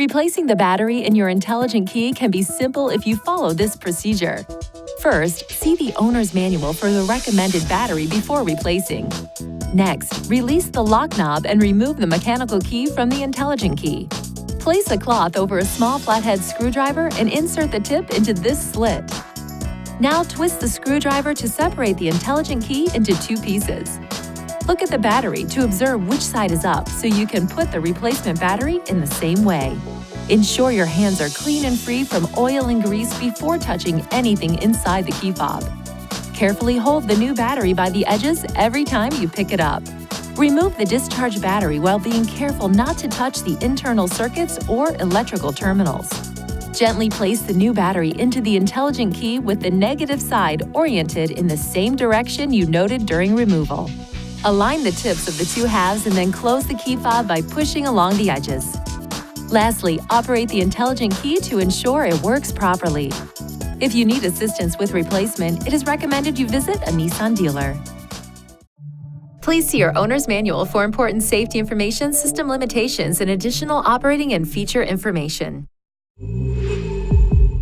Replacing the battery in your intelligent key can be simple if you follow this procedure. First, see the owner's manual for the recommended battery before replacing. Next, release the lock knob and remove the mechanical key from the intelligent key. Place a cloth over a small flathead screwdriver and insert the tip into this slit. Now twist the screwdriver to separate the intelligent key into two pieces. Look at the battery to observe which side is up so you can put the replacement battery in the same way. Ensure your hands are clean and free from oil and grease before touching anything inside the key fob. Carefully hold the new battery by the edges every time you pick it up. Remove the discharged battery while being careful not to touch the internal circuits or electrical terminals. Gently place the new battery into the intelligent key with the negative side oriented in the same direction you noted during removal. Align the tips of the two halves and then close the key fob by pushing along the edges. Lastly, operate the intelligent key to ensure it works properly. If you need assistance with replacement, it is recommended you visit a Nissan dealer. Please see your owner's manual for important safety information, system limitations, and additional operating and feature information.